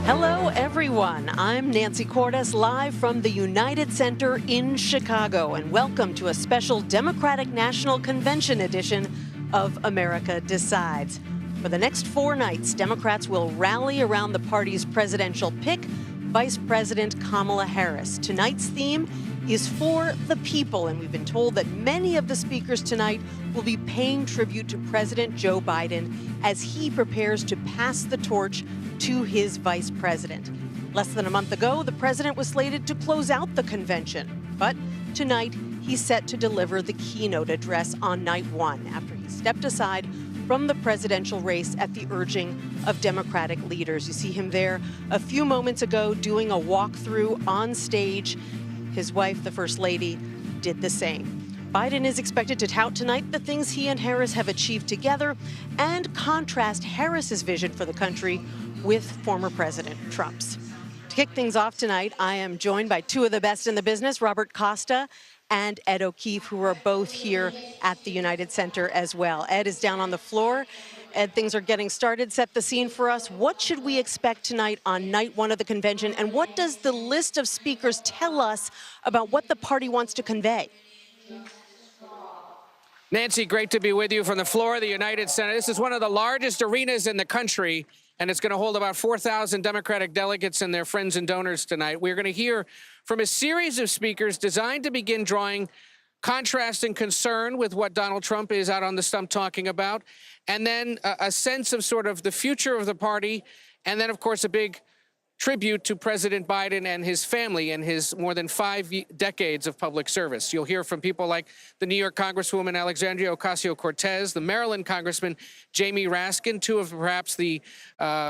Hello, everyone. I'm Nancy Cordes, live from the United Center in Chicago, and welcome to a special Democratic National Convention edition of America Decides. For the next 4 nights, Democrats will rally around the party's presidential pick, Vice President Kamala Harris. Tonight's theme is for the people, and we've been told that many of the speakers tonight will be paying tribute to President Joe Biden as he prepares to pass the torch to his vice president. Less than a month ago, the president was slated to close out the convention, but tonight he's set to deliver the keynote address on night 1 after he stepped aside from the presidential race at the urging of Democratic leaders. You see him there a few moments ago doing a walkthrough on stage. His wife, the First Lady, did the same. Biden is expected to tout tonight the things he and Harris have achieved together and contrast Harris's vision for the country with former President Trump's. To kick things off tonight, I am joined by 2 of the best in the business, Robert Costa and Ed O'Keefe, who are both here at the United Center as well. Ed is down on the floor. Ed, things are getting started. Set the scene for us. What should we expect tonight on night 1 of the convention, and what does the list of speakers tell us about what the party wants to convey? Nancy, great to be with you from the floor of the United Center. This is one of the largest arenas in the country, and it's going to hold about 4,000 Democratic delegates and their friends and donors tonight. We're going to hear from a series of speakers designed to begin drawing contrast and concern with what Donald Trump is out on the stump talking about, and then a sense of sort of the future of the party, and then, of course, a big tribute to President Biden and his family and his more than 5 decades of public service. You'll hear from people like the New York Congresswoman Alexandria Ocasio-Cortez, the Maryland Congressman Jamie Raskin, 2 of perhaps the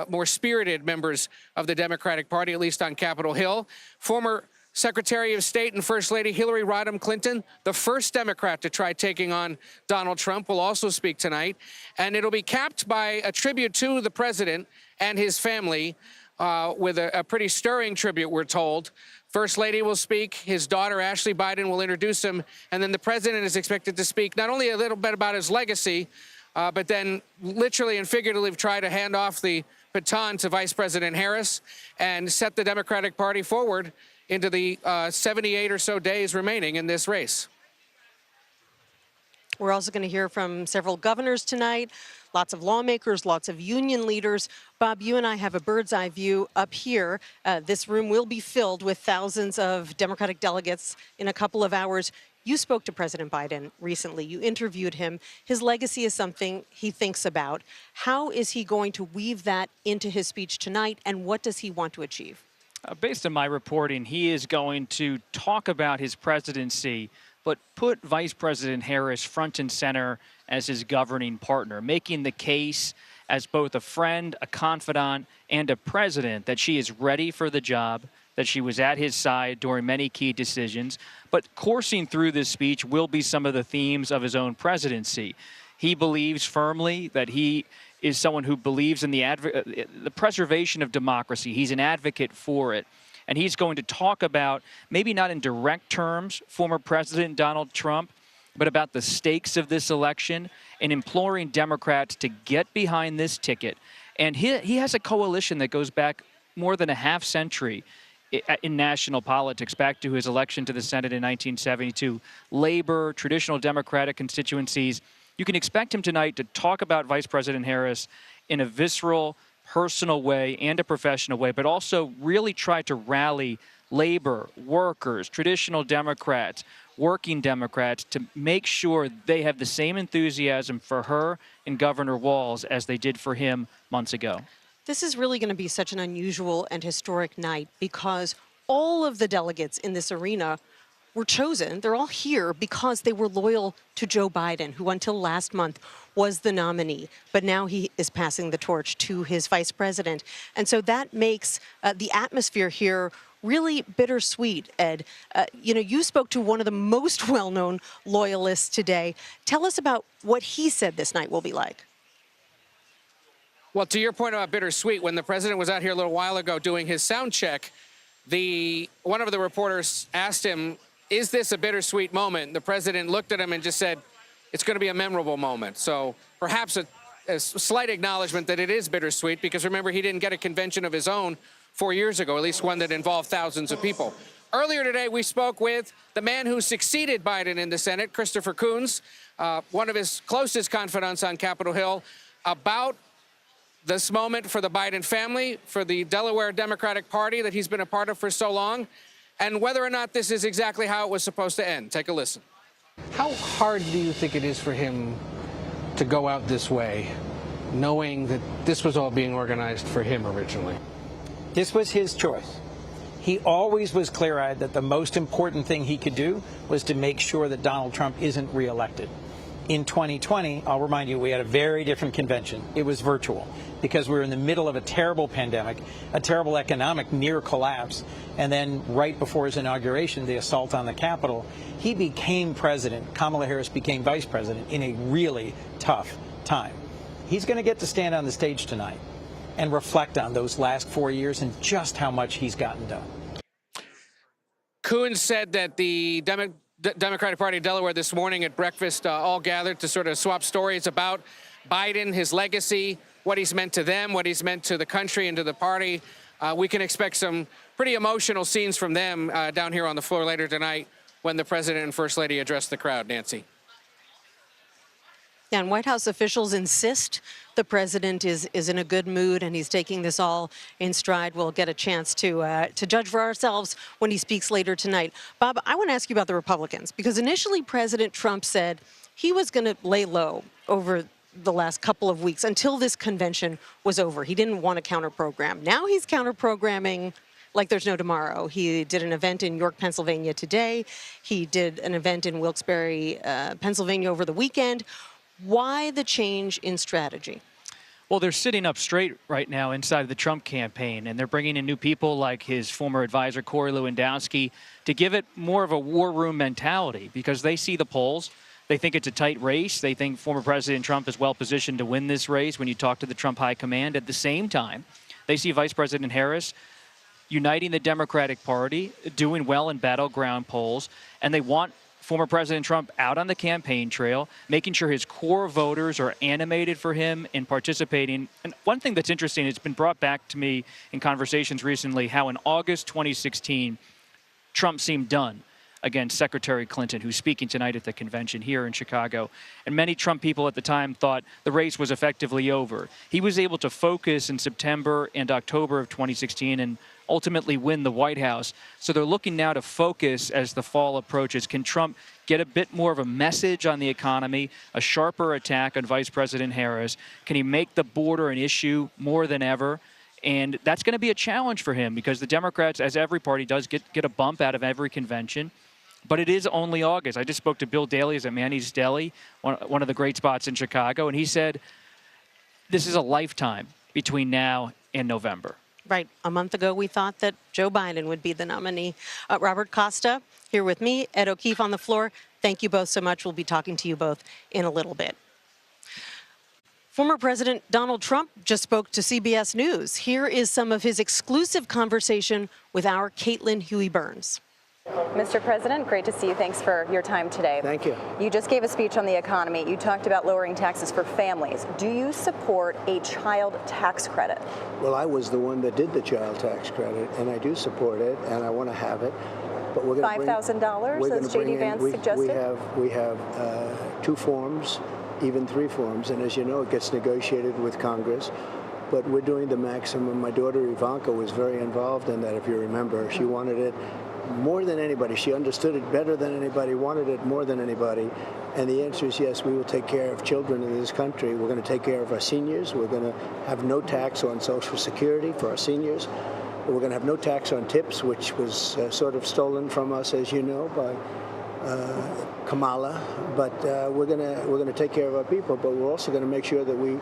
more spirited members of the Democratic Party, at least on Capitol Hill. Former Secretary of State and First Lady Hillary Rodham Clinton, the first Democrat to try taking on Donald Trump, will also speak tonight. And it'll be capped by a tribute to the president and his family, with a pretty stirring tribute, we're told. First Lady will speak. His daughter, Ashley Biden, will introduce him. And then the president is expected to speak not only a little bit about his legacy, but then literally and figuratively try to hand off the baton to Vice President Harris and set the Democratic Party forward into the 78 or so days remaining in this race. We're also going to hear from several governors tonight, lots of lawmakers, lots of union leaders. Bob, you and I have a bird's eye view up here. This room will be filled with thousands of Democratic delegates in a couple of hours. You spoke to President Biden recently. You interviewed him. His legacy is something he thinks about. How is he going to weave that into his speech tonight, and what does he want to achieve? Based on my reporting, he is going to talk about his presidency, but put Vice President Harris front and center as his governing partner, making the case as both a friend, a confidant, and a president that she is ready for the job, that she was at his side during many key decisions. But coursing through this speech will be some of the themes of his own presidency. He believes firmly that he is someone who believes in the preservation of democracy. He's an advocate for it. And he's going to talk about, maybe not in direct terms, former President Donald Trump, but about the stakes of this election and imploring Democrats to get behind this ticket. And he has a coalition that goes back more than a half century in national politics, back to his election to the Senate in 1972. Labor, traditional Democratic constituencies. You can expect him tonight to talk about Vice President Harris in a visceral, personal way and a professional way, but also really try to rally labor, workers, traditional Democrats, working Democrats to make sure they have the same enthusiasm for her and Governor Walz as they did for him months ago. This is really going to be such an unusual and historic night because all of the delegates in this arena were chosen. They're all here because they were loyal to Joe Biden, who until last month was the nominee. But now he is passing the torch to his vice president. And so that makes the atmosphere here really bittersweet, Ed. You spoke to one of the most well-known loyalists today. Tell us about what he said this night will be like. Well, to your point about bittersweet, when the president was out here a little while ago doing his sound check, one of the reporters asked him, is this a bittersweet moment? The president looked at him and just said, it's going to be a memorable moment. So perhaps a slight acknowledgement that it is bittersweet, because remember, he didn't get a convention of his own 4 years ago, at least one that involved thousands of people. Earlier today, we spoke with the man who succeeded Biden in the Senate, Christopher Coons, one of his closest confidants on Capitol Hill, about this moment for the Biden family, for the Delaware Democratic Party that he's been a part of for so long, and whether or not this is exactly how it was supposed to end. Take a listen. How hard do you think it is for him to go out this way, knowing that this was all being organized for him originally? This was his choice. He always was clear-eyed that the most important thing he could do was to make sure that Donald Trump isn't reelected. In 2020, I'll remind you, we had a very different convention. It was virtual because we were in the middle of a terrible pandemic, a terrible economic near collapse, and then right before his inauguration, the assault on the Capitol, he became president. Kamala Harris became vice president in a really tough time. He's going to get to stand on the stage tonight and reflect on those last 4 years and just how much he's gotten done. Coons said that the Democratic Party of Delaware this morning at breakfast all gathered to sort of swap stories about Biden, his legacy, what he's meant to them, what he's meant to the country and to the party. We can expect some pretty emotional scenes from them down here on the floor later tonight when the president and first lady address the crowd. Nancy. Yeah, and White House officials insist the president is in a good mood and he's taking this all in stride. We'll get a chance to judge for ourselves when he speaks later tonight. Bob, I want to ask you about the Republicans, because initially President Trump said he was going to lay low over the last couple of weeks until this convention was over. He didn't want to counter-program. Now he's counter-programming like there's no tomorrow. He did an event in York, Pennsylvania today. He did an event in Wilkes-Barre, Pennsylvania over the weekend. Why the change in strategy? Well, they're sitting up straight right now inside the Trump campaign, and they're bringing in new people like his former advisor, Corey Lewandowski, to give it more of a war room mentality, because they see the polls. They think it's a tight race. They think former President Trump is well positioned to win this race when you talk to the Trump high command. At the same time, they see Vice President Harris uniting the Democratic Party, doing well in battleground polls, and they want former President Trump out on the campaign trail, making sure his core voters are animated for him and participating. And one thing that's interesting, it's been brought back to me in conversations recently, how in August 2016, Trump seemed done against Secretary Clinton, who's speaking tonight at the convention here in Chicago. And many Trump people at the time thought the race was effectively over. He was able to focus in September and October of 2016 and ultimately win the White House. So they're looking now to focus as the fall approaches. Can Trump get a bit more of a message on the economy, a sharper attack on Vice President Harris? Can he make the border an issue more than ever? And that's going to be a challenge for him, because the Democrats, as every party does, get a bump out of every convention. But it is only August. I just spoke to Bill Daley at Manny's Deli, one of the great spots in Chicago, and he said this is a lifetime between now and November. Right. A month ago, we thought that Joe Biden would be the nominee. Robert Costa here with me, Ed O'Keefe on the floor. Thank you both so much. We'll be talking to you both in a little bit. Former President Donald Trump just spoke to CBS News. Here is some of his exclusive conversation with our Caitlin Huey-Burns. Mr. President, great to see you. Thanks for your time today. Thank you. You just gave a speech on the economy. You talked about lowering taxes for families. Do you support a child tax credit? Well, I was the one that did the child tax credit, and I do support it, and I want to have it. But we're going to $5,000, as J.D. Vance suggested? We have 2 forms, even 3 forms, and as you know, it gets negotiated with Congress. But we're doing the maximum. My daughter Ivanka was very involved in that, if you remember. She wanted it more than anybody. She understood it better than anybody, wanted it more than anybody. And the answer is yes, we will take care of children in this country. We're going to take care of our seniors. We're going to have no tax on Social Security for our seniors. We're going to have no tax on tips, which was sort of stolen from us, as you know, by Kamala. But we're going to take care of our people. But we're also going to make sure that we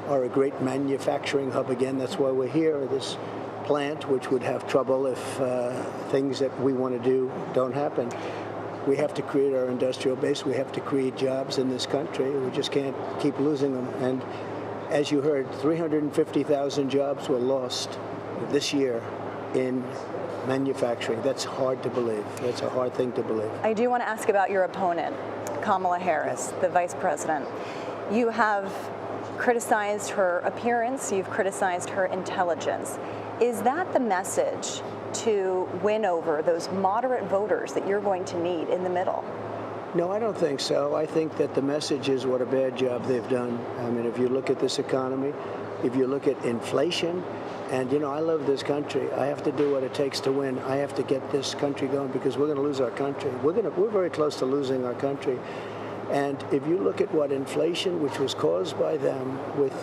are a great manufacturing hub again. That's why we're here. This plant, which would have trouble if things that we want to do don't happen. We have to create our industrial base. We have to create jobs in this country. We just can't keep losing them. And as you heard, 350,000 jobs were lost this year in manufacturing. That's hard to believe. That's a hard thing to believe. I do want to ask about your opponent, Kamala Harris, the vice president. You have criticized her appearance, you've criticized her intelligence. Is that the message to win over those moderate voters that you're going to need in the middle? No, I don't think so. I think that the message is what a bad job they've done. I mean, if you look at this economy, if you look at inflation, and, you know, I love this country. I have to do what it takes to win. I have to get this country going because we're going to lose our country. We're very close to losing our country. And if you look at what inflation, which was caused by them with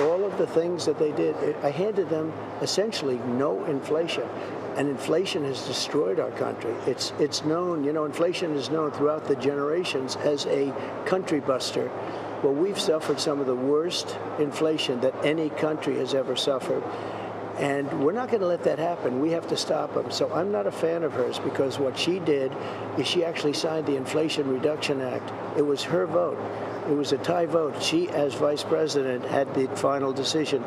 all of the things that they did, I handed them essentially no inflation. And inflation has destroyed our country. It's known, you know, inflation is known throughout the generations as a country buster. Well, we've suffered some of the worst inflation that any country has ever suffered. And we're not going to let that happen. We have to stop them. So I'm not a fan of hers because what she did is she actually signed the Inflation Reduction Act. It was her vote. It was a tie vote. She, as vice president, had the final decision,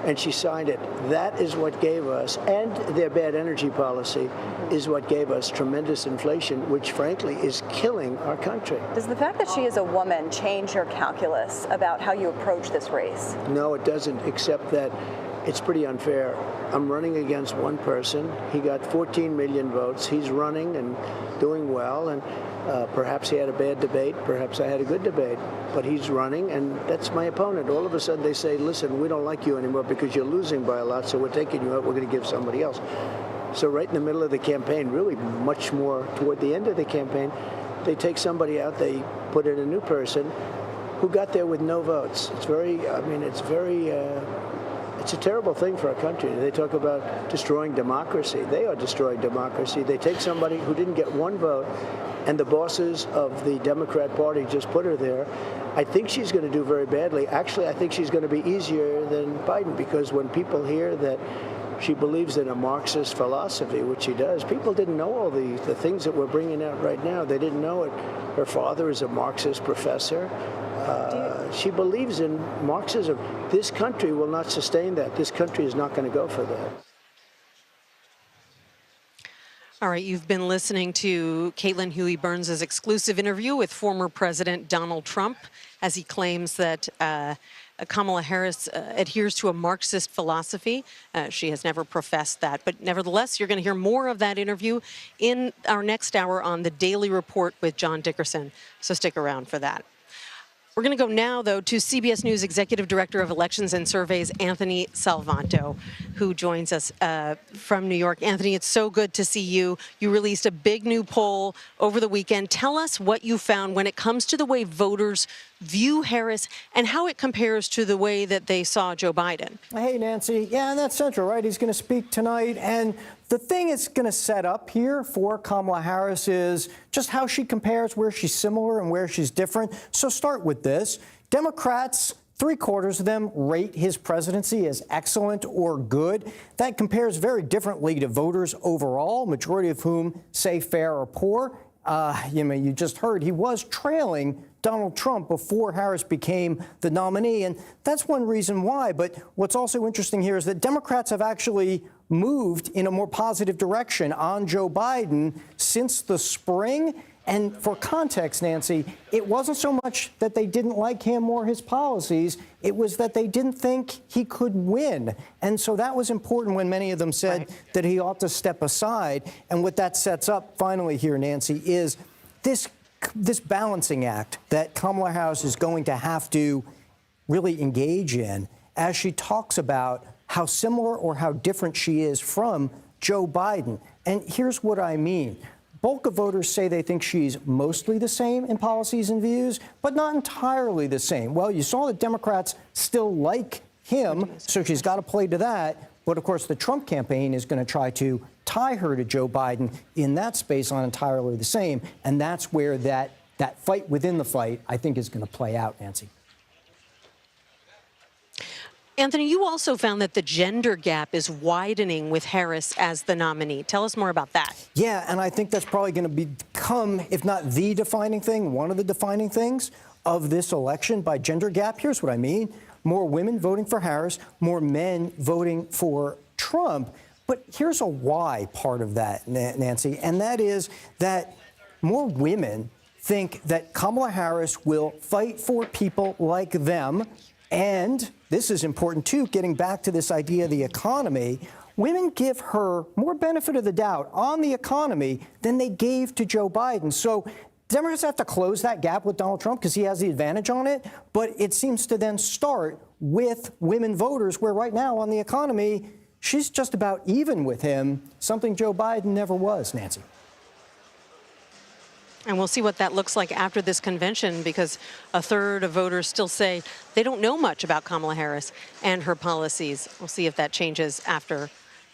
and she signed it. That is what gave us, and their bad energy policy is what gave us tremendous inflation, which frankly is killing our country. Does the fact that she is a woman change your calculus about how you approach this race? No, it doesn't, except that it's pretty unfair. I'm running against one person. He got 14 million votes. He's running and doing well, and perhaps he had a bad debate. Perhaps I had a good debate. But he's running, and that's my opponent. All of a sudden they say, listen, we don't like you anymore because you're losing by a lot, so we're taking you out. We're going to give somebody else. So right in the middle of the campaign, really much more toward the end of the campaign, they take somebody out, they put in a new person who got there with no votes. It's very, I mean, it's very... It's a terrible thing for our country. They talk about destroying democracy. They are destroying democracy. They take somebody who didn't get one vote, and the bosses of the Democrat Party just put her there. I think she's going to do very badly. Actually, I think she's going to be easier than Biden, because when people hear that she believes in a Marxist philosophy, which she does, people didn't know all the things that we're bringing out right now. They didn't know it. Her father is a Marxist professor. She believes in Marxism. This country will not sustain that. This country is not going to go for that. All right, you've been listening to Caitlin Huey Burns' exclusive interview with former President Donald Trump as he claims that Kamala Harris adheres to a Marxist philosophy. She has never professed that. But nevertheless, you're going to hear more of that interview in our next hour on The Daily Report with John Dickerson. So stick around for that. We're going to go now, though, to CBS News Executive Director of Elections and Surveys, Anthony Salvanto, who joins us from New York. Anthony, it's so good to see you. You released a big new poll over the weekend. Tell us what you found when it comes to the way voters view Harris and how it compares to the way that they saw Joe Biden. Hey, Nancy. Yeah, and that's central, right? He's going to speak tonight. And the thing it's going to set up here for Kamala Harris is just how she compares, where she's similar and where she's different. So start with this. Democrats, 3/4 of them rate his presidency as excellent or good. That compares very differently to voters overall, majority of whom say fair or poor. You just heard he was trailing Donald Trump before Harris became the nominee, and that's one reason why. But what's also interesting here is that Democrats have actually moved in a more positive direction on Joe Biden since the spring. And for context, Nancy, it wasn't so much that they didn't like him or his policies. It was that they didn't think he could win. And so that was important when many of them said that he ought to step aside. And what that sets up finally here, Nancy, is this balancing act that Kamala Harris is going to have to really engage in as she talks about how similar or how different she is from Joe Biden. And here's what I mean. Bulk of voters say they think she's mostly the same in policies and views, but not entirely the same. Well, you saw that Democrats still like him, so she's got to play to that. But, of course, the Trump campaign is going to try to tie her to Joe Biden in that space on entirely the same. And that's where that fight within the fight, I think, is going to play out, Nancy. Anthony, you also found that the gender gap is widening with Harris as the nominee. Tell us more about that. Yeah, and I think that's probably going to become, if not the defining thing, one of the defining things of this election by gender gap. Here's what I mean. More women voting for Harris, more men voting for Trump. But here's a why part of that, Nancy, and that is that more women think that Kamala Harris will fight for people like them And this is important, too, getting back to this idea of the economy. Women give her more benefit of the doubt on the economy than they gave to Joe Biden. So Democrats have to close that gap with Donald Trump because he has the advantage on it. But it seems to then start with women voters, where right now on the economy, she's just about even with him, something Joe Biden never was, Nancy. And we'll see what that looks like after this convention, because a third of voters still say they don't know much about Kamala Harris and her policies. We'll see if that changes after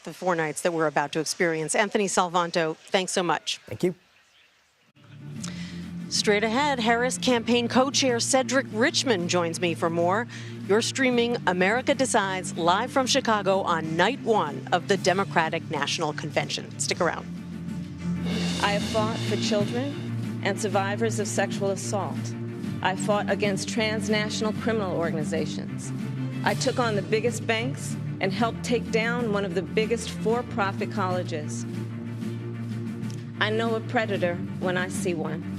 the 4 nights that we're about to experience. Anthony Salvanto, thanks so much. Thank you. Straight ahead, Harris campaign co-chair Cedric Richmond joins me for more. You're streaming America Decides live from Chicago on night 1 of the Democratic National Convention. Stick around. I have fought for children and survivors of sexual assault. I fought against transnational criminal organizations. I took on the biggest banks and helped take down one of the biggest for-profit colleges. I know a predator when I see one.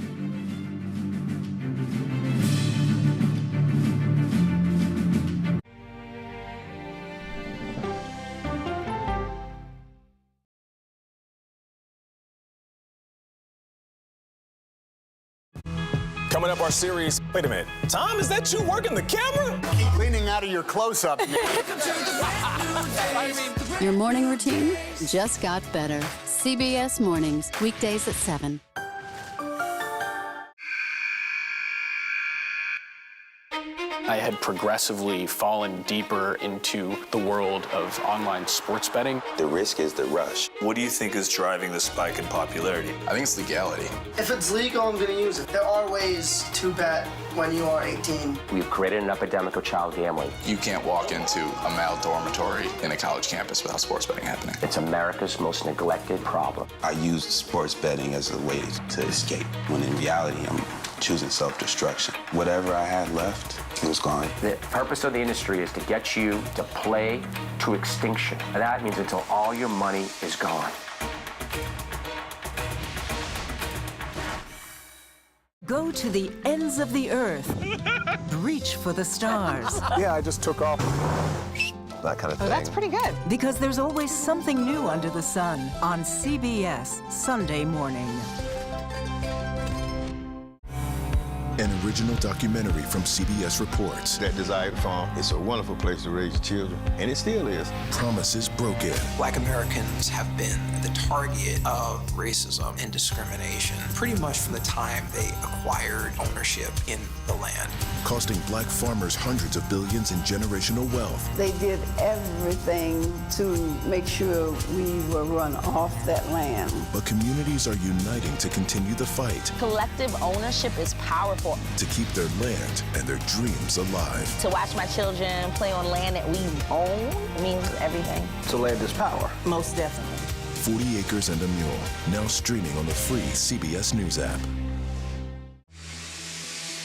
Coming up, our series. Wait a minute. Tom, is that you working the camera? Keep leaning out of your close-up. Your morning routine just got better. CBS Mornings, weekdays at 7. I had progressively fallen deeper into the world of online sports betting. The risk is the rush. What do you think is driving the spike in popularity? I think it's legality. If it's legal, I'm going to use it. There are ways to bet when you are 18. We've created an epidemic of child gambling. You can't walk into a male dormitory in a college campus without sports betting happening. It's America's most neglected problem. I used sports betting as a way to escape, when in reality, I'm choosing self-destruction. Whatever I had left, it was gone. The purpose of the industry is to get you to play to extinction. And that means until all your money is gone. Go to the ends of the earth. Reach for the stars. Yeah, I just took off. That kind of thing. Oh, that's pretty good. Because there's always something new under the sun on CBS Sunday morning. An original documentary from CBS reports. That desired farm, it's a wonderful place to raise children, and it still is. Promises broken. Black Americans have been the target of racism and discrimination pretty much from the time they acquired ownership in the land. Costing black farmers hundreds of billions in generational wealth. They did everything to make sure we were run off that land. But communities are uniting to continue the fight. Collective ownership is powerful. To keep their land and their dreams alive. To watch my children play on land that we own means everything. So land is power. Most definitely. 40 Acres and a Mule, now streaming on the free CBS News app.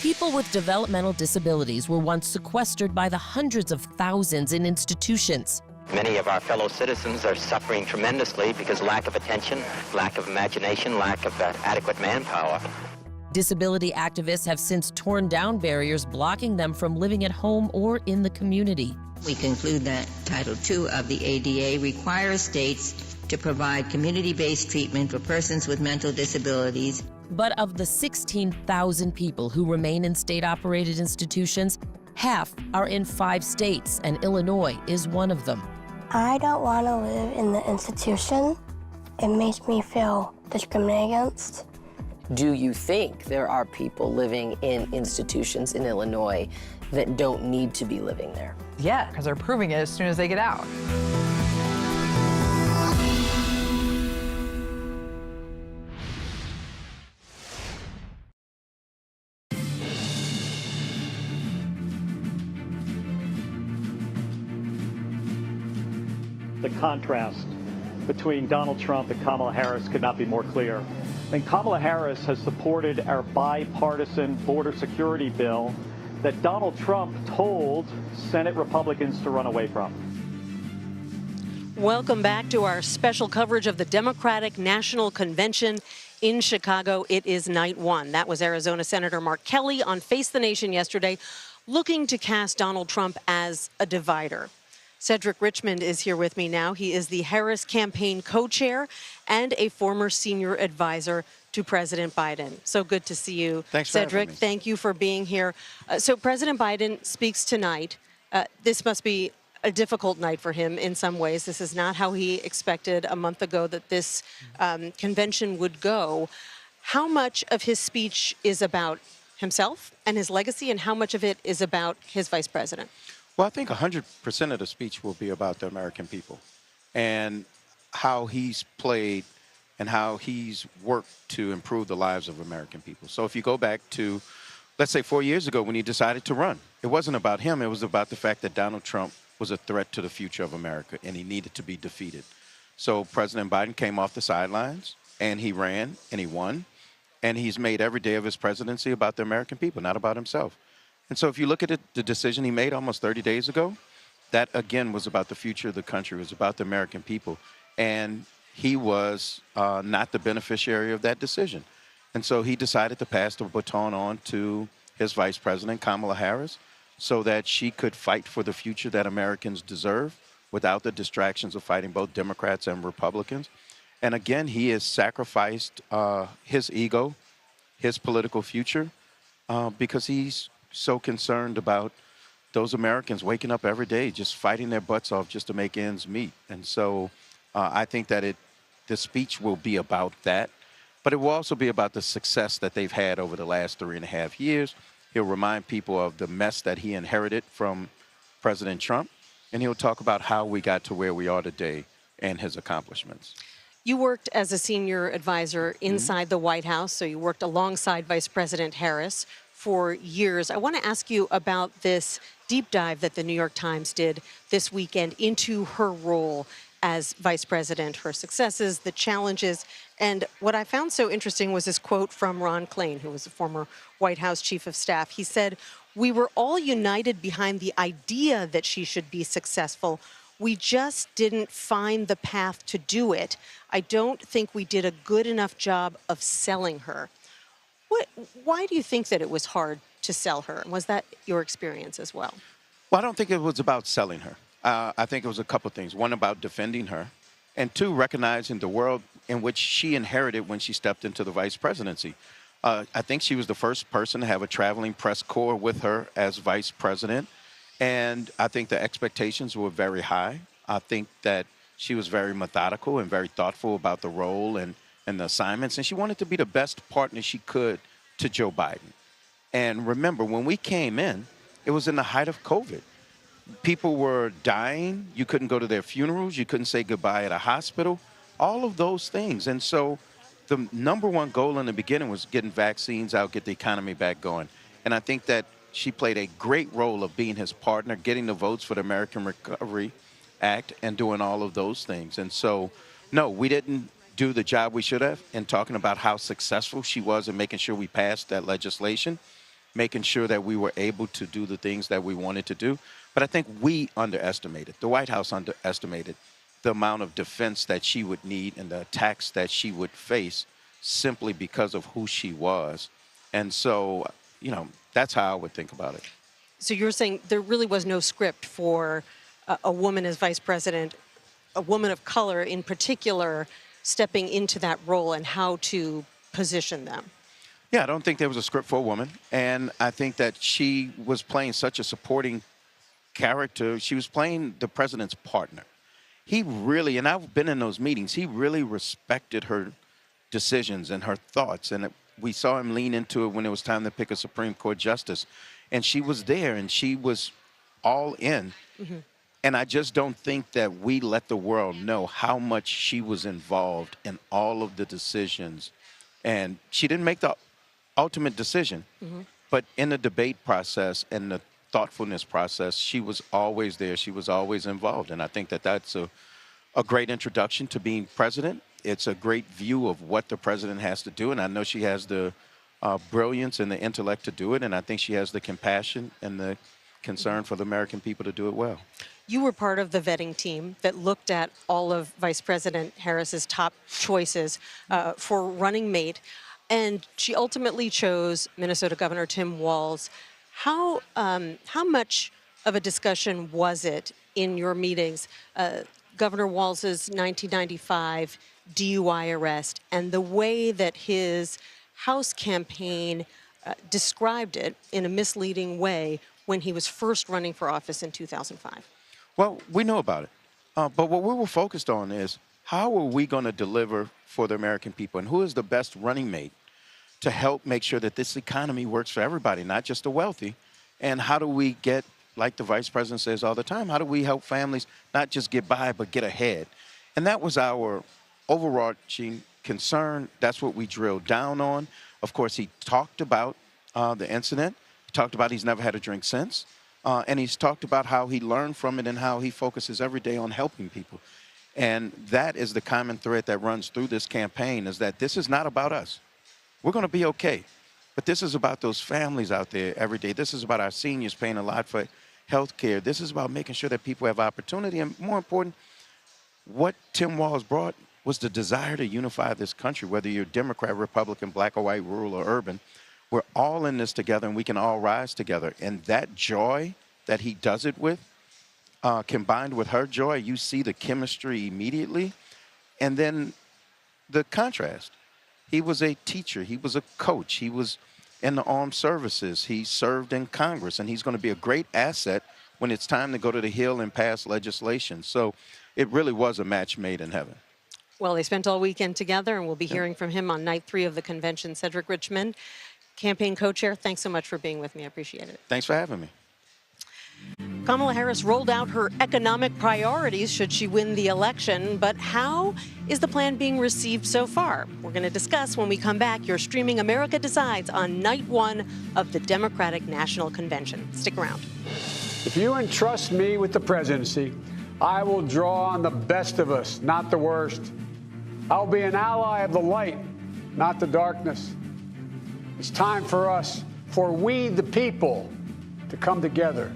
People with developmental disabilities were once sequestered by the hundreds of thousands in institutions. Many of our fellow citizens are suffering tremendously because lack of attention, lack of imagination, lack of adequate manpower. Disability activists have since torn down barriers blocking them from living at home or in the community. We conclude that Title II of the ADA requires states to provide community-based treatment for persons with mental disabilities. But of the 16,000 people who remain in state-operated institutions, half are in 5 states, and Illinois is one of them. I don't want to live in the institution. It makes me feel discriminated against. Do you think there are people living in institutions in Illinois that don't need to be living there? Yeah, because they're proving it as soon as they get out. The contrast between Donald Trump and Kamala Harris could not be more clear. And Kamala Harris has supported our bipartisan border security bill that Donald Trump told Senate Republicans to run away from. Welcome back to our special coverage of the Democratic National Convention in Chicago. It is night 1. That was Arizona Senator Mark Kelly on Face the Nation yesterday. looking to cast Donald Trump as a divider. Cedric Richmond is here with me now. He is the Harris campaign co-chair and a former senior advisor to President Biden. So good to see you, Thanks for Cedric. having me. Thank you for being here. So President Biden speaks tonight. This must be a difficult night for him in some ways. This is not how he expected a month ago that this convention would go. How much of his speech is about himself and his legacy, and how much of it is about his vice president? Well, I think 100% of the speech will be about the American people and how he's played and how he's worked to improve the lives of American people. So if you go back to, let's say 4 years ago when he decided to run, it wasn't about him. It was about the fact that Donald Trump was a threat to the future of America and he needed to be defeated. So President Biden came off the sidelines and he ran and he won. And he's made every day of his presidency about the American people, not about himself. And so if you look at the decision he made almost 30 days ago, that again was about the future of the country. It was about the American people. And he was not the beneficiary of that decision. And so he decided to pass the baton on to his vice president, Kamala Harris, so that she could fight for the future that Americans deserve without the distractions of fighting both Democrats and Republicans. And again, he has sacrificed his ego, his political future, because he's so concerned about those Americans waking up every day just fighting their butts off just to make ends meet. And so I think that the speech will be about that, but it will also be about the success that they've had over the last 3.5 years. He'll remind people of the mess that he inherited from President Trump, and he'll talk about how we got to where we are today and his accomplishments. You worked as a senior advisor inside the White House, so you worked alongside Vice President Harris for years. I want to ask you about this deep dive that the New York Times did this weekend into her role as vice president, her successes, the challenges. And what I found so interesting was this quote from Ron Klain, who was a former White House chief of staff. He said, "We were all united behind the idea that she should be successful. We just didn't find the path to do it. I don't think we did a good enough job of selling her." Why do you think that it was hard to sell her? Was that your experience as well? Well, I don't think it was about selling her. I think it was a couple of things. One, about defending her, and two, recognizing the world in which she inherited when she stepped into the vice presidency. I think she was the first person to have a traveling press corps with her as vice president, and I think the expectations were very high. I think that she was very methodical and very thoughtful about the role and the assignments, and she wanted to be the best partner she could to Joe Biden. And remember, when we came in, it was in the height of COVID. People were dying. You couldn't go to their funerals. You couldn't say goodbye at a hospital. All of those things. And so the number one goal in the beginning was getting vaccines out, get the economy back going. And I think that she played a great role of being his partner, getting the votes for the American Recovery Act and doing all of those things. And so, no, we didn't do the job we should have in talking about how successful she was in making sure we passed that legislation, making sure that we were able to do the things that we wanted to do. But I think we underestimated, the White House underestimated the amount of defense that she would need and the attacks that she would face simply because of who she was. And so, that's how I would think about it. So you're saying there really was no script for a woman as vice president, a woman of color in particular, stepping into that role and how to position them? Yeah, I don't think there was a script for a woman. And I think that she was playing such a supporting character. She was playing the president's partner. He really, and I've been in those meetings, he really respected her decisions and her thoughts. And we saw him lean into it when it was time to pick a Supreme Court justice. And she was there and she was all in. Mm-hmm. And I just don't think that we let the world know how much she was involved in all of the decisions. And she didn't make the ultimate decision, but in the debate process and the thoughtfulness process, she was always there. She was always involved. And I think that that's a great introduction to being president. It's a great view of what the president has to do. And I know she has the brilliance and the intellect to do it. And I think she has the compassion and the concern for the American people to do it well. You were part of the vetting team that looked at all of Vice President Harris's top choices for running mate, and she ultimately chose Minnesota Governor Tim Walz. How much of a discussion was it in your meetings, Governor Walz's 1995 DUI arrest and the way that his House campaign described it in a misleading way when he was first running for office in 2005? Well, we know about it. But what we were focused on is how are we going to deliver for the American people, and who is the best running mate to help make sure that this economy works for everybody, not just the wealthy, and how do we get, like the Vice President says all the time, how do we help families not just get by but get ahead? And that was our overarching concern. That's what we drilled down on. Of course, he talked about the incident. He talked about he's never had a drink since. And he's talked about how he learned from it and how he focuses every day on helping people. And that is the common thread that runs through this campaign, is that this is not about us. We're going to be okay. But this is about those families out there every day. This is about our seniors paying a lot for health care. This is about making sure that people have opportunity. And more important, what Tim Walz brought was the desire to unify this country, whether you're Democrat, Republican, black or white, rural or urban. We're all in this together, and we can all rise together. And that joy that he does it with, combined with her joy, you see the chemistry immediately. And then the contrast. He was a teacher. He was a coach. He was in the armed services. He served in Congress, and he's going to be a great asset when it's time to go to the Hill and pass legislation. So it really was a match made in heaven. Well, they spent all weekend together, and we'll be hearing from him on night 3 of the convention. Cedric Richmond, campaign co-chair, thanks so much for being with me. I appreciate it. Thanks for having me. Kamala Harris rolled out her economic priorities should she win the election, but how is the plan being received so far? We're going to discuss when we come back. You're streaming America Decides on night 1 of the Democratic National Convention. Stick around. If you entrust me with the presidency, I will draw on the best of us, not the worst. I'll be an ally of the light, not the darkness. It's time for us, for we the people, to come together.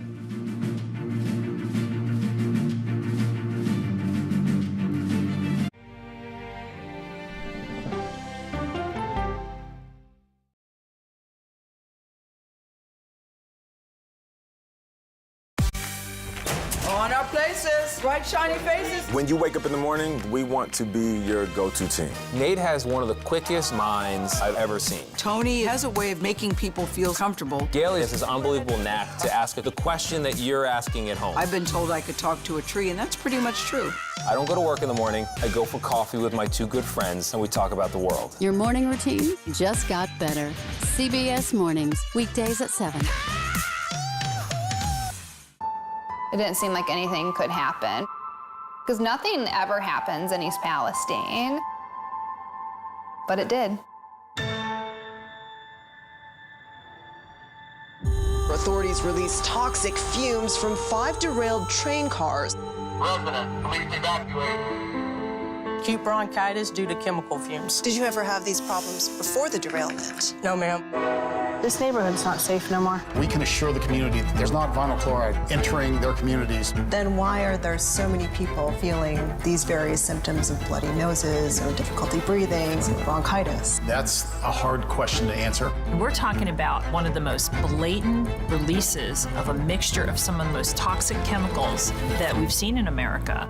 On our places, bright, shiny faces. When you wake up in the morning, we want to be your go-to team. Nate has one of the quickest minds I've ever seen. Tony has a way of making people feel comfortable. Gail has this unbelievable knack to ask the question that you're asking at home. I've been told I could talk to a tree, and that's pretty much true. I don't go to work in the morning. I go for coffee with my 2 good friends, and we talk about the world. Your morning routine just got better. CBS Mornings, weekdays at 7. It didn't seem like anything could happen, because nothing ever happens in East Palestine, but it did. Authorities released toxic fumes from 5 derailed train cars. Residents, please evacuate. Acute bronchitis due to chemical fumes. Did you ever have these problems before the derailment? No, ma'am. This neighborhood's not safe no more. We can assure the community that there's not vinyl chloride entering their communities. Then why are there so many people feeling these various symptoms of bloody noses or difficulty breathing or bronchitis? That's a hard question to answer. We're talking about one of the most blatant releases of a mixture of some of the most toxic chemicals that we've seen in America.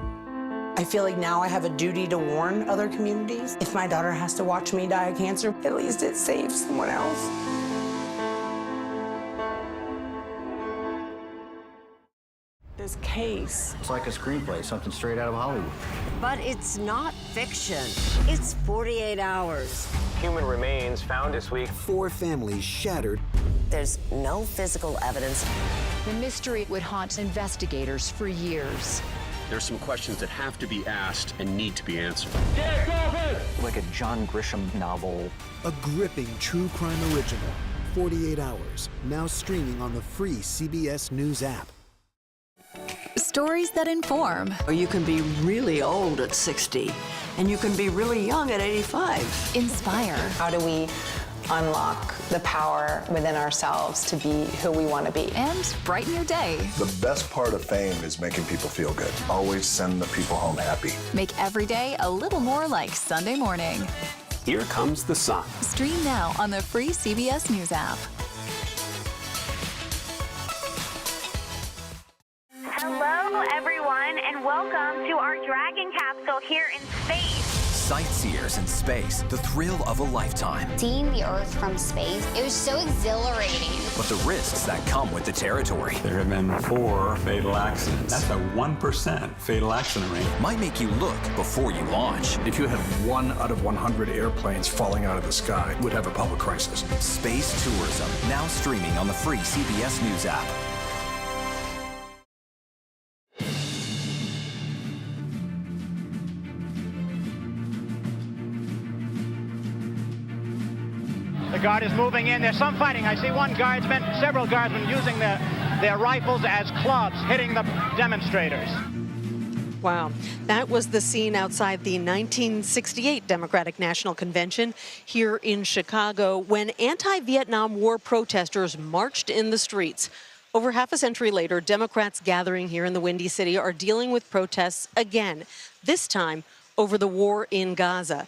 I feel like now I have a duty to warn other communities. If my daughter has to watch me die of cancer, at least it saves someone else. This case. It's like a screenplay, something straight out of Hollywood. But it's not fiction. It's 48 hours. Human remains found this week. 4 families shattered. There's no physical evidence. The mystery would haunt investigators for years. There's some questions that have to be asked and need to be answered. Like a John Grisham novel. A gripping true crime original. 48 hours. Now streaming on the free CBS News app. Stories that inform. You can be really old at 60, and you can be really young at 85. Inspire. How do we unlock the power within ourselves to be who we want to be? And brighten your day. The best part of fame is making people feel good. Always send the people home happy. Make every day a little more like Sunday morning. Here comes the sun. Stream now on the free CBS News app. Welcome to our Dragon capsule here in space. Sightseers in space, the thrill of a lifetime. Seeing the Earth from space, it was so exhilarating. But the risks that come with the territory. There have been 4 fatal accidents. That's a 1% fatal accident rate. Might make you look before you launch. If you had 1 out of 100 airplanes falling out of the sky, we'd have a public crisis. Space tourism, now streaming on the free CBS News app. The guard is moving in. There's some fighting. I see several guardsmen using their rifles as clubs, hitting the demonstrators. Wow. That was the scene outside the 1968 Democratic National Convention here in Chicago when anti-Vietnam War protesters marched in the streets. Over half a century later, Democrats gathering here in the Windy City are dealing with protests again, this time over the war in Gaza.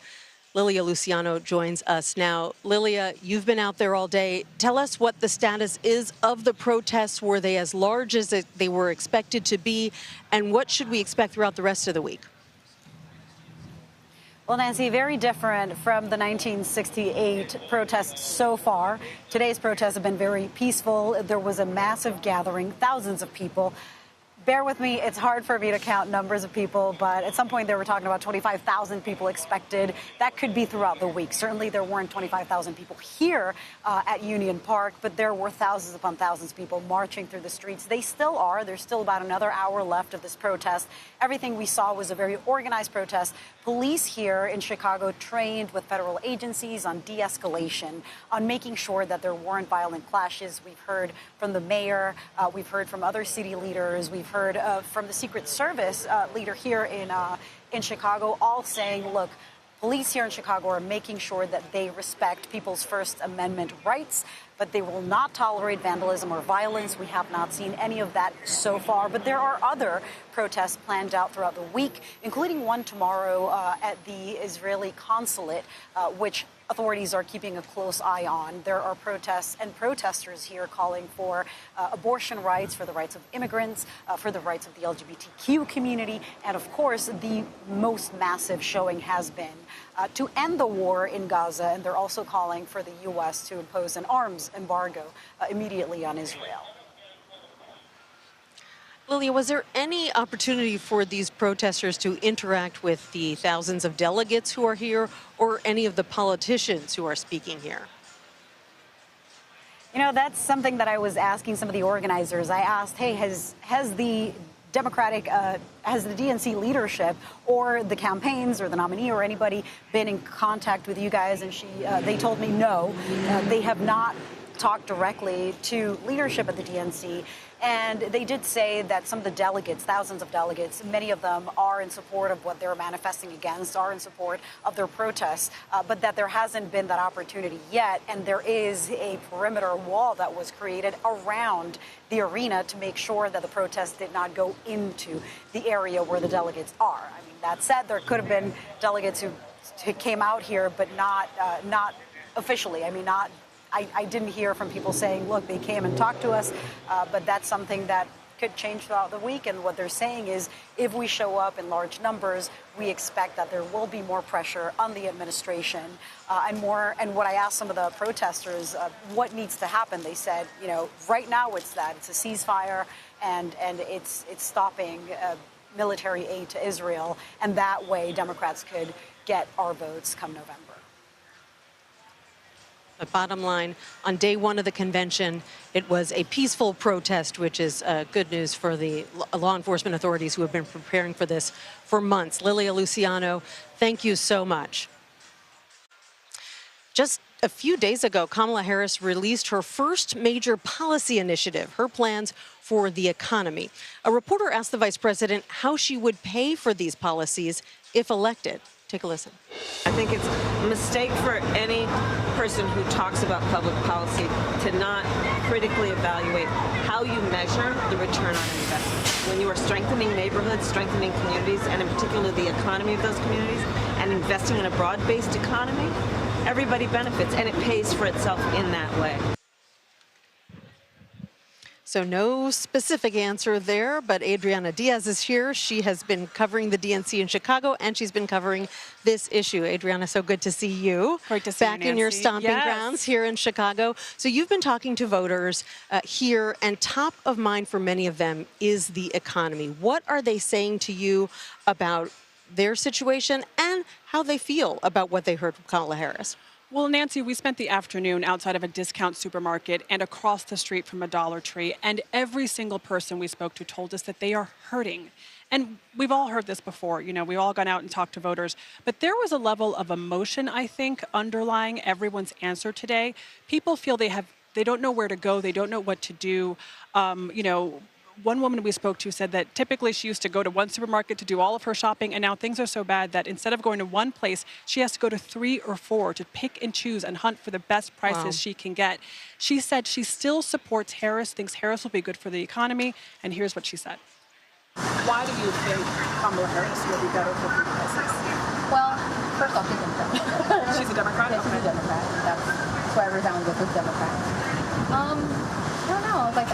Lilia Luciano joins us now. Lilia, you've been out there all day. Tell us what the status is of the protests. Were they as large as they were expected to be? And what should we expect throughout the rest of the week? Well, Nancy, very different from the 1968 protests so far. Today's protests have been very peaceful. There was a massive gathering, thousands of people. Bear with me, it's hard for me to count numbers of people, but at some point they were talking about 25,000 people expected. That could be throughout the week. Certainly there weren't 25,000 people here at Union Park, but there were thousands upon thousands of people marching through the streets. They still are. There's still about another hour left of this protest. Everything we saw was a very organized protest. Police here in Chicago trained with federal agencies on de-escalation, on making sure that there weren't violent clashes. We've heard from the mayor, we've heard from other city leaders, we've heard from the Secret Service leader here in Chicago, all saying, look, police here in Chicago are making sure that they respect people's First Amendment rights, but they will not tolerate vandalism or violence. We have not seen any of that so far, but there are other protests planned out throughout the week, including one tomorrow at the Israeli consulate, which authorities are keeping a close eye on. There are protests and protesters here calling for abortion rights, for the rights of immigrants, for the rights of the LGBTQ community, and of course, the most massive showing has been to end the war in Gaza, and they're also calling for the U.S. to impose an arms embargo immediately on Israel. Lilia, was there any opportunity for these protesters to interact with the thousands of delegates who are here or any of the politicians who are speaking here? You know, that's something that I was asking some of the organizers. I asked, hey, has the has the DNC leadership or the campaigns or the nominee or anybody been in contact with you guys? And they told me no, they have not talked directly to leadership at the DNC. And they did say that some of the delegates, thousands of delegates, many of them are in support of what they're manifesting against, are in support of their protests, but that there hasn't been that opportunity yet. And there is a perimeter wall that was created around the arena to make sure that the protests did not go into the area where the delegates are. I mean, that said, there could have been delegates who came out here, but not officially. I mean, I didn't hear from people saying, look, they came and talked to us, but that's something that could change throughout the week. And what they're saying is if we show up in large numbers, we expect that there will be more pressure on the administration and what I asked some of the protesters, what needs to happen? They said, you know, right now it's a ceasefire and it's stopping military aid to Israel. And that way Democrats could get our votes come November. But bottom line, on day one of the convention, it was a peaceful protest, which is good news for the law enforcement authorities who have been preparing for this for months. Lilia Luciano, thank you so much. Just a few days ago, Kamala Harris released her first major policy initiative, her plans for the economy. A reporter asked the vice president how she would pay for these policies if elected. Take a listen. I think it's a mistake for any person who talks about public policy to not critically evaluate how you measure the return on investment. When you are strengthening neighborhoods, strengthening communities, and in particular the economy of those communities, and investing in a broad-based economy, everybody benefits, and it pays for itself in that way. So So no specific answer there, but Adriana Diaz is here. She has been covering the DNC in Chicago, and she's been covering this issue. Adriana, so good to see you. Great to see you, back in your stomping grounds here in Chicago. So you've been talking to voters here, and top of mind for many of them is the economy. What are they saying to you about their situation and how they feel about what they heard from Kamala Harris? Well, Nancy, we spent the afternoon outside of a discount supermarket and across the street from a Dollar Tree, and every single person we spoke to told us that they are hurting. And we've all heard this before, you know, we've all gone out and talked to voters, but there was a level of emotion, I think, underlying everyone's answer today. People feel they don't know where to go, they don't know what to do. You know, one woman we spoke to said that typically she used to go to one supermarket to do all of her shopping, and now things are so bad that instead of going to one place, she has to go to 3 or 4 to pick and choose and hunt for the best prices she can get. She said she still supports Harris, thinks Harris will be good for the economy, and here's what she said. Why do you think Kamala Harris will be better for food prices? Well, first off, she's a Democrat. She's a Democrat? Yeah, she's a Democrat. That's why I resound with this Democrat. I don't know. Like,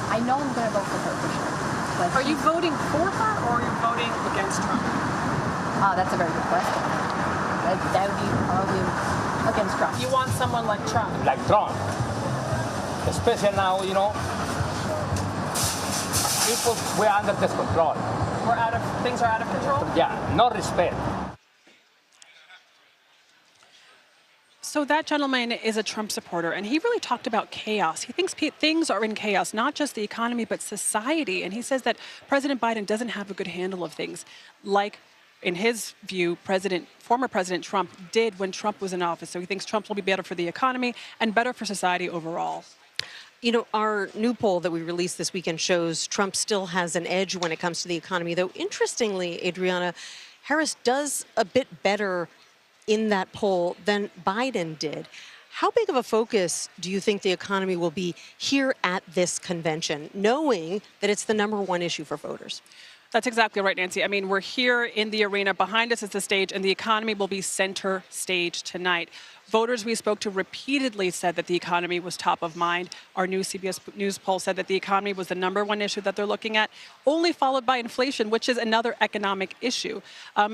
I know I'm going to vote for her for sure. Like, are you voting for her or are you voting against Trump? That's a very good question. That would be probably against Trump. You want someone like Trump? Like Trump. Especially now, you know, people, we're under this control. Things are out of control? Yeah, no respect. So that gentleman is a Trump supporter, and he really talked about chaos. He thinks things are in chaos, not just the economy, but society. And he says that President Biden doesn't have a good handle of things, like, in his view, former President Trump did when Trump was in office. So he thinks Trump will be better for the economy and better for society overall. You know, our new poll that we released this weekend shows Trump still has an edge when it comes to the economy, though interestingly, Adriana, Harris does a bit better in that poll than Biden did. How big of a focus do you think the economy will be here at this convention, knowing that it's the #1 issue for voters? That's exactly right, Nancy. I mean, we're here in the arena. Behind us is the stage, and the economy will be center stage tonight. Voters we spoke to repeatedly said that the economy was top of mind. Our new CBS News poll said that the economy was the #1 issue that they're looking at, only followed by inflation, which is another economic issue.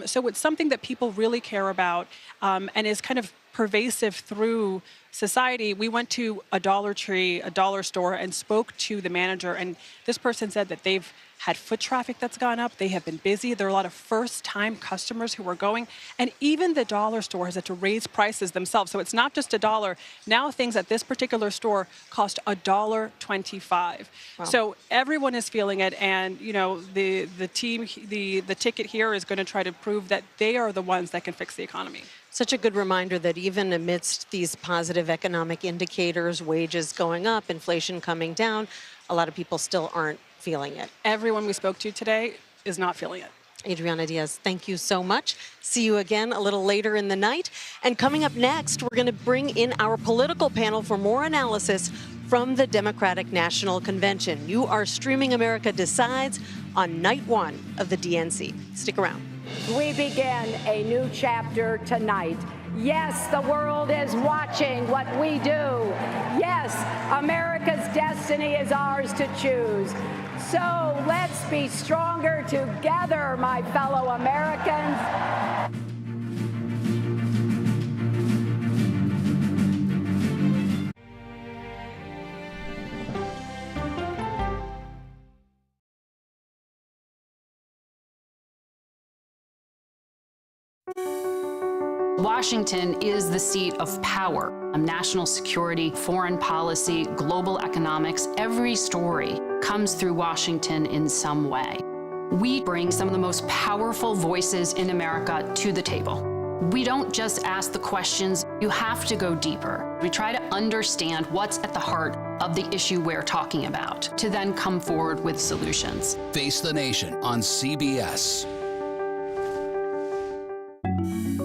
So it's something that people really care about and is kind of pervasive through society. We went to a Dollar Tree, a dollar store, and spoke to the manager, and this person said that they've had foot traffic that's gone up. They have been busy. There are a lot of first-time customers who are going, and even the dollar store has had to raise prices themselves. So it's not just $1. Now things at this particular store cost $1.25. Wow. So everyone is feeling it, and you know the team, the ticket here is going to try to prove that they are the ones that can fix the economy. Such a good reminder that even amidst these positive economic indicators, wages going up, inflation coming down, a lot of people still aren't feeling it. Everyone we spoke to today is not feeling it. Adriana Diaz, thank you so much. See you again a little later in the night. And coming up next, we're going to bring in our political panel for more analysis from the Democratic National Convention. You are streaming America Decides on night 1 of the DNC. Stick around. We begin a new chapter tonight. Yes, the world is watching what we do. Yes, America's destiny is ours to choose. So let's be stronger together, my fellow Americans. Washington is the seat of power. National security, foreign policy, global economics, every story comes through Washington in some way. We bring some of the most powerful voices in America to the table. We don't just ask the questions, you have to go deeper. We try to understand what's at the heart of the issue we're talking about, to then come forward with solutions. Face the Nation on CBS.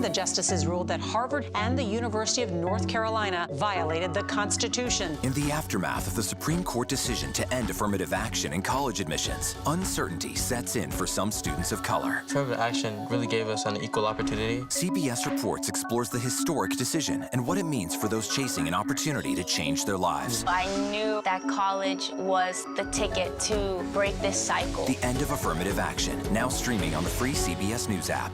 The The justices ruled that Harvard and the University of North Carolina violated the Constitution. In the aftermath of the Supreme Court decision to end affirmative action in college admissions, uncertainty sets in for some students of color. Affirmative action really gave us an equal opportunity. CBS Reports explores the historic decision and what it means for those chasing an opportunity to change their lives. I knew that college was the ticket to break this cycle. The end of affirmative action, now streaming on the free CBS News app.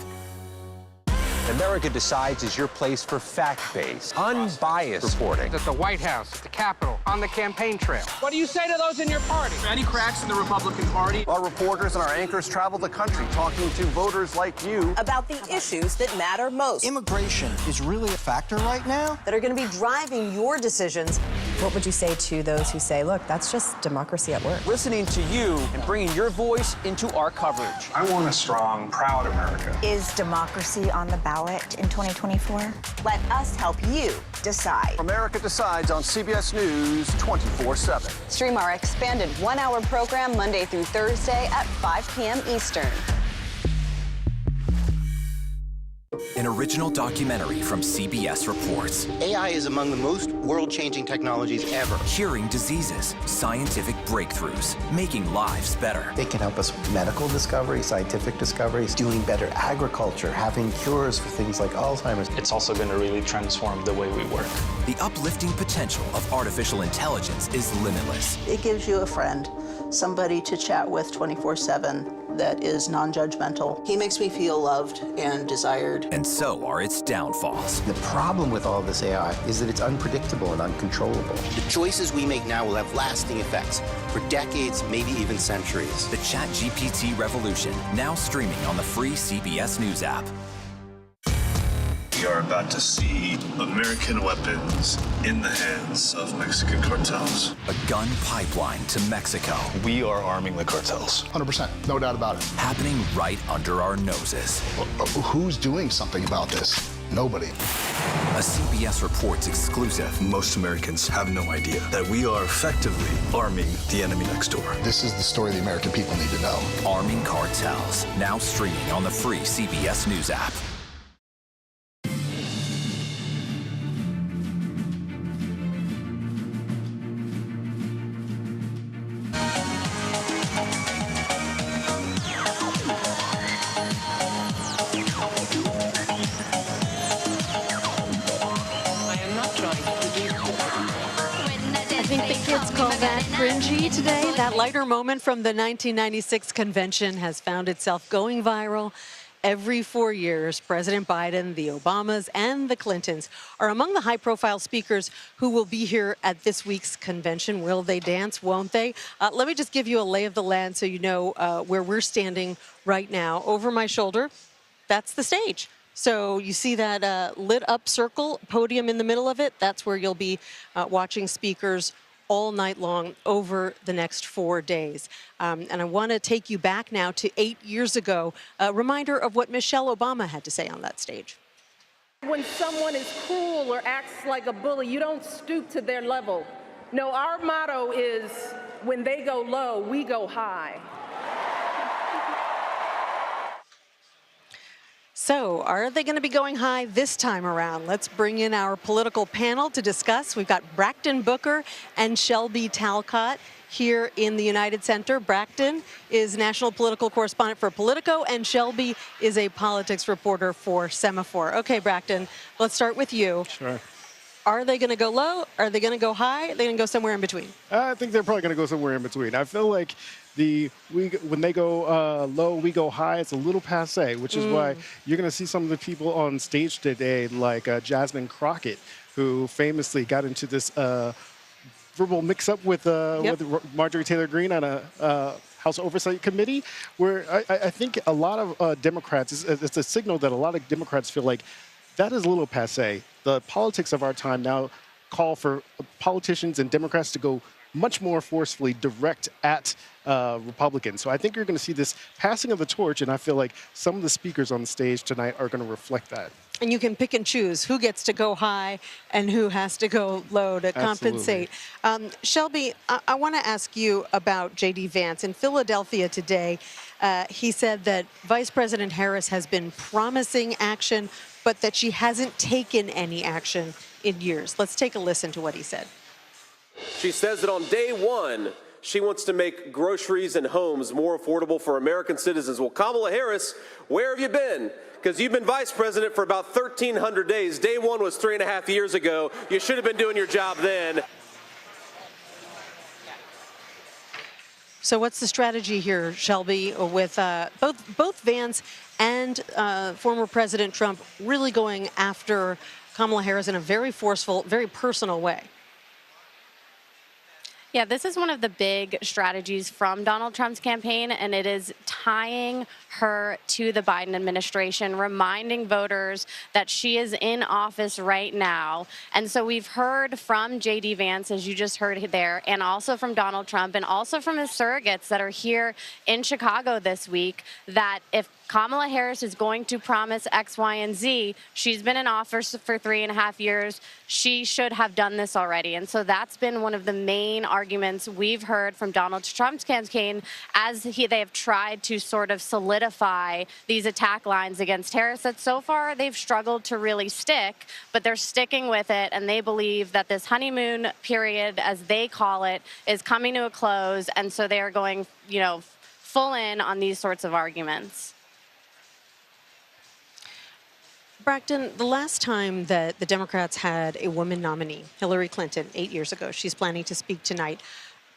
America Decides is your place for fact-based, unbiased reporting. At the White House, at the Capitol, on the campaign trail. What do you say to those in your party? Any cracks in the Republican Party? Our reporters and our anchors travel the country talking to voters like you about the issues that matter most. Immigration is really a factor right now that are going to be driving your decisions. What would you say to those who say, look, that's just democracy at work? Listening to you and bringing your voice into our coverage. I want a strong, proud America. Is democracy on the ballot in 2024? Let us help you decide. America Decides on CBS News 24/7. Stream our expanded one-hour program Monday through Thursday at 5 p.m. Eastern. An original documentary from CBS Reports. AI is among the most world-changing technologies ever. Curing diseases, scientific breakthroughs, making lives better. They can help us with medical discoveries, scientific discoveries, doing better agriculture, having cures for things like Alzheimer's. It's also going to really transform the way we work. The uplifting potential of artificial intelligence is limitless. It gives you a friend, somebody to chat with 24/7. That is non-judgmental. He makes me feel loved and desired. And so are its downfalls. The problem with all this AI is that it's unpredictable and uncontrollable. The choices we make now will have lasting effects for decades, maybe even centuries. The ChatGPT revolution, now streaming on the free CBS News app. We are about to see American weapons in the hands of Mexican cartels. A gun pipeline to Mexico. We are arming the cartels. 100%, no doubt about it. Happening right under our noses. Who's doing something about this? Nobody. A CBS Reports exclusive. Most Americans have no idea that we are effectively arming the enemy next door. This is the story the American people need to know. Arming cartels, now streaming on the free CBS News app. Cringy today. That lighter moment from the 1996 convention has found itself going viral. Every 4 years, President Biden, the Obamas, and the Clintons are among the high-profile speakers who will be here at this week's convention. Will they dance? Won't they? Let me just give you a lay of the land so you know where we're standing right now. Over my shoulder, that's the stage. So you see that lit-up circle, podium in the middle of it? That's where you'll be watching speakers all night long over the next 4 days. And I want to take you back now to 8 years ago, a reminder of what Michelle Obama had to say on that stage. When someone is cruel or acts like a bully, you don't stoop to their level. No, our motto is, when they go low, we go high. So, are they going to be going high this time around? Let's bring in our political panel to discuss. We've got Braxton Booker and Shelby Talcott here in the United Center. Braxton is national political correspondent for Politico, and Shelby is a politics reporter for Semaphore. Okay, Braxton, let's start with you. Sure. Are they going to go low? Are they going to go high? Are they going to go somewhere in between? I think they're probably going to go somewhere in between. I feel like when they go low, we go high. It's a little passe, which is why you're going to see some of the people on stage today, like Jasmine Crockett, who famously got into this verbal mix-up with Marjorie Taylor Greene on a House Oversight Committee, where I think a lot of Democrats, it's a signal that a lot of Democrats feel like that is a little passe. The politics of our time now call for politicians and Democrats to go much more forcefully direct at Republicans. So I think you're going to see this passing of the torch, and I feel like some of the speakers on the stage tonight are going to reflect that. And you can pick and choose who gets to go high and who has to go low to compensate. Shelby, I want to ask you about J.D. Vance. In Philadelphia today, he said that Vice President Harris has been promising action but that she hasn't taken any action in years. Let's take a listen to what he said. She says that on day one, she wants to make groceries and homes more affordable for American citizens. Well, Kamala Harris, where have you been? Because you've been vice president for about 1,300 days. Day one was 3.5 years ago. You should have been doing your job then. So what's the strategy here, Shelby, with both Vance and former President Trump really going after Kamala Harris in a very forceful, very personal way? Yeah, this is one of the big strategies from Donald Trump's campaign, and it is tying her to the Biden administration, reminding voters that she is in office right now. And so we've heard from J.D. Vance, as you just heard there, and also from Donald Trump, and also from his surrogates that are here in Chicago this week, that if Kamala Harris is going to promise X, Y, and Z, she's been in office for 3.5 years. She should have done this already. And so that's been one of the main arguments we've heard from Donald Trump's campaign as they have tried to sort of solidify these attack lines against Harris that so far they've struggled to really stick, but they're sticking with it, and they believe that this honeymoon period, as they call it, is coming to a close, and so they are going, full in on these sorts of arguments. Braxton, the last time that the Democrats had a woman nominee, Hillary Clinton, 8 years ago, she's planning to speak tonight,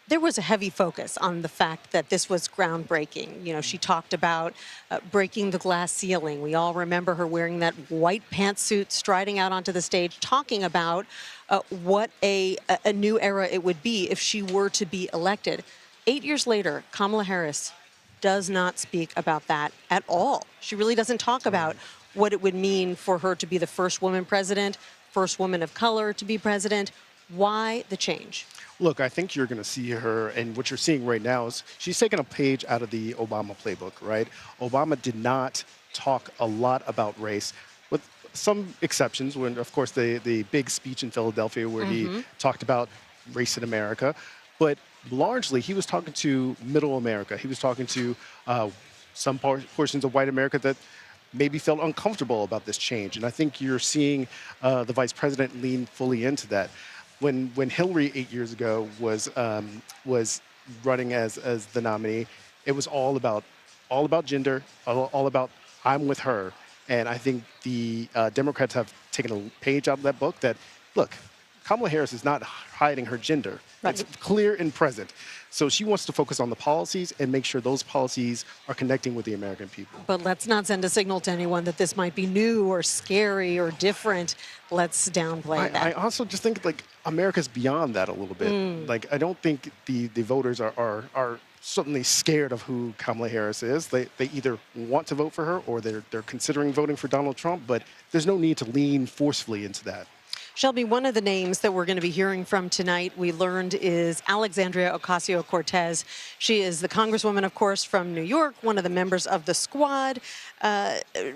there was a heavy focus on the fact that this was groundbreaking. She talked about breaking the glass ceiling. We all remember her wearing that white pantsuit, striding out onto the stage, talking about what a new era it would be if she were to be elected. 8 years later, Kamala Harris does not speak about that at all. She really doesn't talk about what it would mean for her to be the first woman president, first woman of color to be president. Why the change? Look, I think you're going to see her, and what you're seeing right now is she's taking a page out of the Obama playbook, right? Obama did not talk a lot about race, with some exceptions, when, of course, the big speech in Philadelphia where he talked about race in America. But largely, he was talking to middle America. He was talking to some portions of white America that maybe felt uncomfortable about this change. And I think you're seeing the vice president lean fully into that. When Hillary 8 years ago was running as the nominee, it was all about gender, all about I'm with her. And I think the Democrats have taken a page out of that book that, look, Kamala Harris is not hiding her gender. Right. It's clear and present. So she wants to focus on the policies and make sure those policies are connecting with the American people. But let's not send a signal to anyone that this might be new or scary or different. Let's downplay that. I also just think America's beyond that a little bit. I don't think the voters are certainly scared of who Kamala Harris is. They either want to vote for her or they're considering voting for Donald Trump, but there's no need to lean forcefully into that. Shelby, one of the names that we're going to be hearing from tonight, we learned, is Alexandria Ocasio-Cortez. She is the congresswoman, of course, from New York, one of the members of the squad.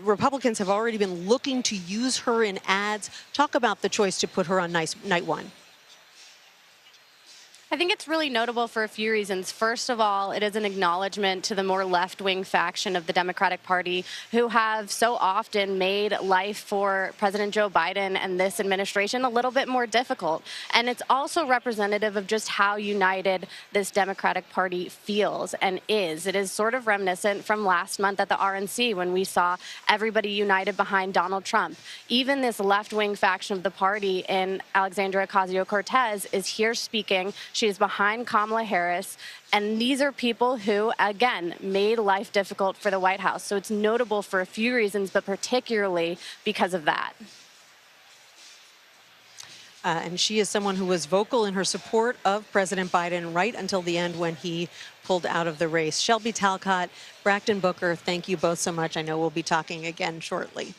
Republicans have already been looking to use her in ads. Talk about the choice to put her on night one. I think it's really notable for a few reasons. First of all, it is an acknowledgement to the more left-wing faction of the Democratic Party who have so often made life for President Joe Biden and this administration a little bit more difficult. And it's also representative of just how united this Democratic Party feels and is. It is sort of reminiscent from last month at the RNC when we saw everybody united behind Donald Trump. Even this left-wing faction of the party in Alexandria Ocasio-Cortez is here speaking. She is behind Kamala Harris, and these are people who, again, made life difficult for the White House. So it's notable for a few reasons, but particularly because of that. And she is someone who was vocal in her support of President Biden right until the end when he pulled out of the race. Shelby Talcott, Braxton Booker, thank you both so much. I know we'll be talking again shortly.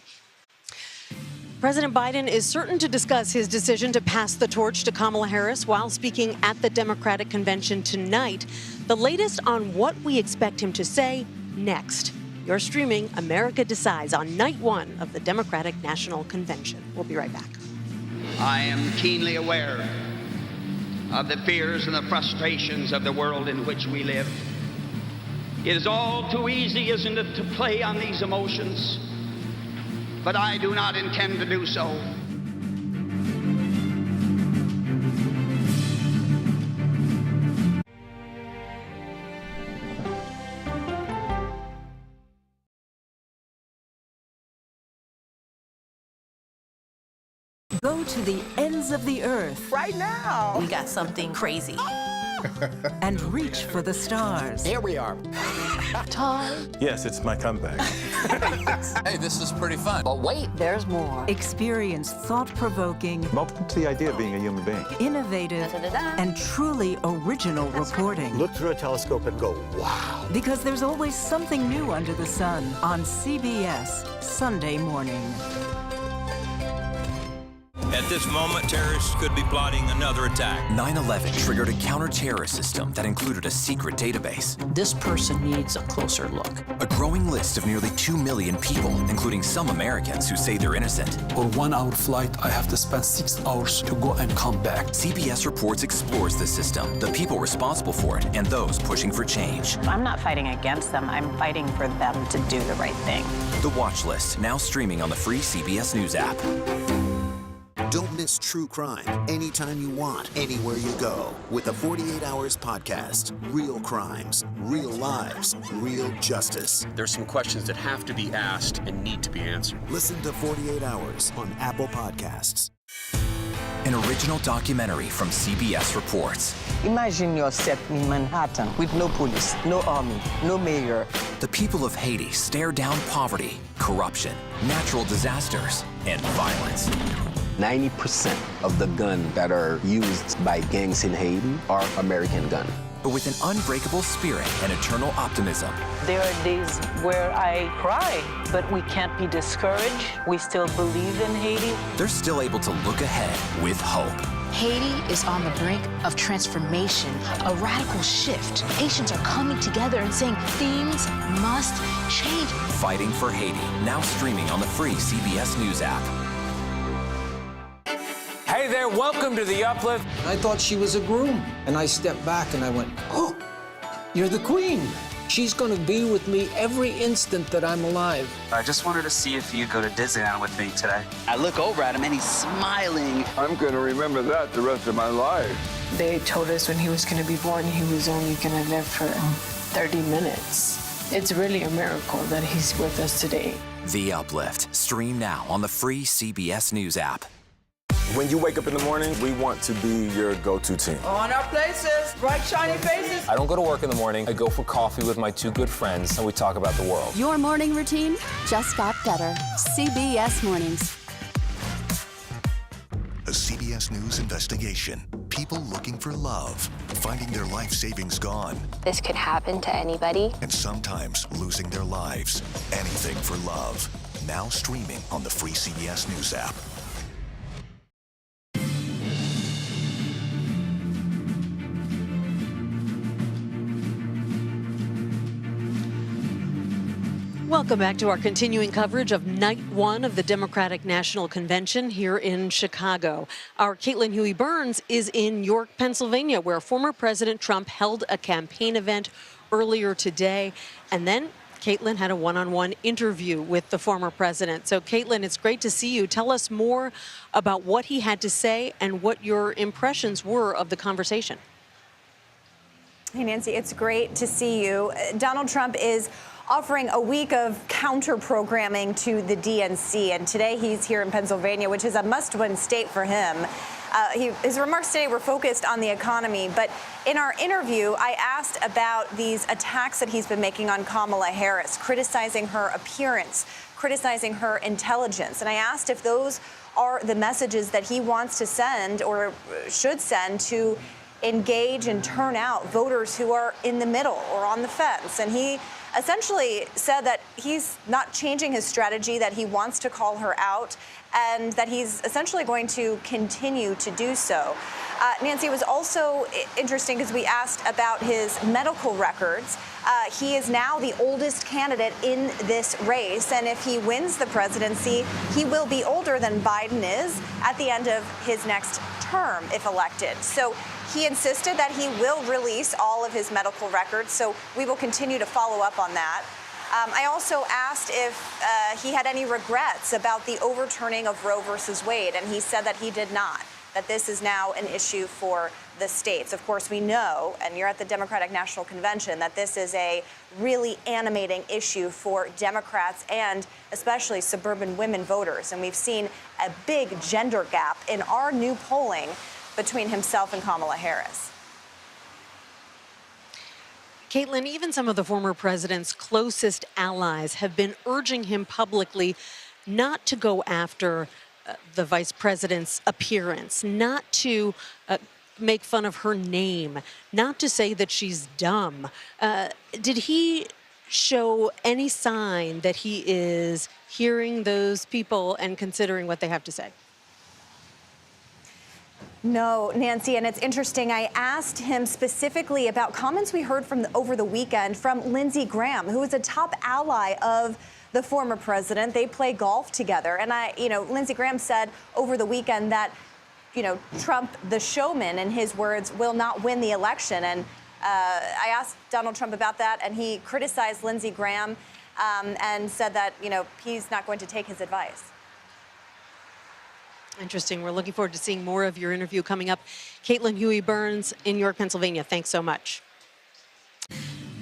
President Biden is certain to discuss his decision to pass the torch to Kamala Harris while speaking at the Democratic Convention tonight. The latest on what we expect him to say next. You're streaming America Decides on night one of the Democratic National Convention. We'll be right back. I am keenly aware of the fears and the frustrations of the world in which we live. It is all too easy, isn't it, to play on these emotions, but I do not intend to do so. Go to the ends of the earth. Right now. We got something crazy. And reach for the stars. Here we are. Time. Yes, it's my comeback. Hey, this is pretty fun. But wait, there's more. Experience thought-provoking. I'm open to the idea of being a human being. Innovative and truly original reporting. Look through a telescope and go, wow. Because there's always something new under the sun on CBS Sunday morning. At this moment, terrorists could be plotting another attack. 9/11 triggered a counter-terrorist system that included a secret database. This person needs a closer look. A growing list of nearly 2 million people, including some Americans who say they're innocent. On 1 hour flight, I have to spend 6 hours to go and come back. CBS Reports explores the system, the people responsible for it, and those pushing for change. I'm not fighting against them. I'm fighting for them to do the right thing. The Watch List, now streaming on the free CBS News app. Don't miss true crime anytime you want, anywhere you go. With the 48 Hours podcast. Real crimes, real lives, real justice. There's some questions that have to be asked and need to be answered. Listen to 48 Hours on Apple Podcasts. An original documentary from CBS Reports. Imagine yourself in Manhattan with no police, no army, no mayor. The people of Haiti stare down poverty, corruption, natural disasters, and violence. 90% of the guns that are used by gangs in Haiti are American guns. But with an unbreakable spirit and eternal optimism. There are days where I cry, but we can't be discouraged. We still believe in Haiti. They're still able to look ahead with hope. Haiti is on the brink of transformation, a radical shift. Haitians are coming together and saying things must change. Fighting for Haiti, now streaming on the free CBS News app. Hey there, welcome to The Uplift. I thought she was a groom, and I stepped back and I went, oh, you're the queen. She's gonna be with me every instant that I'm alive. I just wanted to see if you'd go to Disneyland with me today. I look over at him and he's smiling. I'm gonna remember that the rest of my life. They told us when he was gonna be born, he was only gonna live for 30 minutes. It's really a miracle that he's with us today. The Uplift, stream now on the free CBS News app. When you wake up in the morning, we want to be your go-to team. On our places, bright, shiny faces. I don't go to work in the morning. I go for coffee with my 2 good friends, and we talk about the world. Your morning routine just got better. CBS Mornings. A CBS News investigation. People looking for love, finding their life savings gone. This could happen to anybody. And sometimes losing their lives. Anything for love. Now streaming on the free CBS News app. Welcome back to our continuing coverage of Night 1 of the Democratic National Convention here in Chicago. Our Caitlin Huey-Burns is in York, Pennsylvania, where former President Trump held a campaign event earlier today. And then Caitlin had a one-on-one interview with the former president. So, Caitlin, it's great to see you. Tell us more about what he had to say and what your impressions were of the conversation. Hey, Nancy, it's great to see you. Donald Trump is offering a week of counter-programming to the DNC, and today he's here in Pennsylvania, which is a must-win state for him. His remarks today were focused on the economy, but in our interview, I asked about these attacks that he's been making on Kamala Harris, criticizing her appearance, criticizing her intelligence, and I asked if those are the messages that he wants to send or should send to engage and turn out voters who are in the middle or on the fence. And he essentially said that he's not changing his strategy, that he wants to call her out, and that he's essentially going to continue to do so. Nancy, it was also interesting because we asked about his medical records. He is now the oldest candidate in this race, and if he wins the presidency, he will be older than Biden is at the end of his next term if elected. So he insisted that he will release all of his medical records, so we will continue to follow up on that. I also asked if he had any regrets about the overturning of Roe versus Wade, and he said that he did not, that this is now an issue for the states. Of course, we know, and you're at the Democratic National Convention, that this is a really animating issue for Democrats and especially suburban women voters. And we've seen a big gender gap in our new polling between himself and Kamala Harris. Caitlin, even some of the former president's closest allies have been urging him publicly not to go after the vice president's appearance, not to make fun of her name, not to say that she's dumb. Did he show any sign that he is hearing those people and considering what they have to say? No, Nancy, and it's interesting. I asked him specifically about comments we heard from over the weekend from Lindsey Graham, who is a top ally of the former president. They play golf together. And Lindsey Graham said over the weekend that, Trump, the showman, in his words, will not win the election. And I asked Donald Trump about that, and he criticized Lindsey Graham and said that, he's not going to take his advice. Interesting. We're looking forward to seeing more of your interview coming up. Caitlin Huey-Burns in York, Pennsylvania. Thanks so much.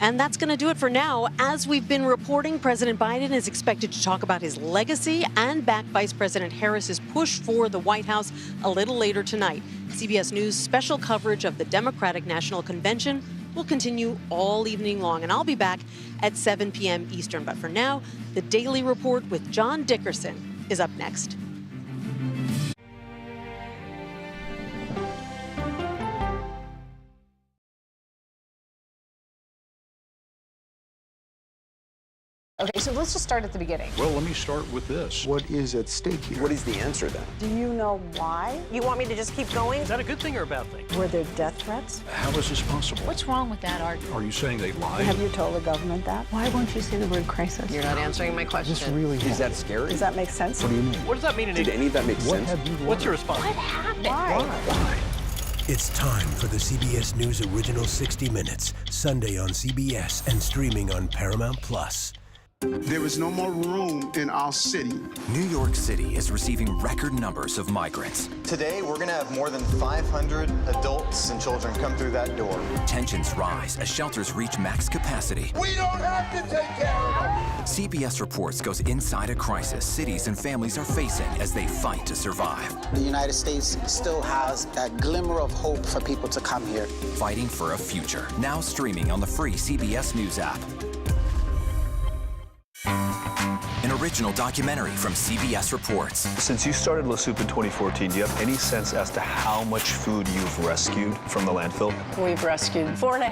And that's going to do it for now. As we've been reporting, President Biden is expected to talk about his legacy and back Vice President Harris's push for the White House a little later tonight. CBS News special coverage of the Democratic National Convention will continue all evening long, and I'll be back at 7 p.m. Eastern. But for now, the Daily Report with John Dickerson is up next. Okay, so let's just start at the beginning. Well, let me start with this. What is at stake here? What is the answer then? Do you know why? You want me to just keep going? Is that a good thing or a bad thing? Were there death threats? How is this possible? What's wrong with that argument? Are you saying they lied? Have you told the government that? Why won't you say the word crisis? You're not answering my question. Is that scary? Does that make sense? What do you mean? What does that mean? Did any of that make sense? What's your response? What happened? Why? It's time for the CBS News Original 60 Minutes, Sunday on CBS and streaming on Paramount Plus. There is no more room in our city. New York City is receiving record numbers of migrants. Today, we're going to have more than 500 adults and children come through that door. Tensions rise as shelters reach max capacity. We don't have to take care of them. CBS Reports goes inside a crisis cities and families are facing as they fight to survive. The United States still has that glimmer of hope for people to come here. Fighting for a future. Now streaming on the free CBS News app. An original documentary from CBS Reports. Since you started La Soup in 2014, do you have any sense as to how much food you've rescued from the landfill? We've rescued 4.5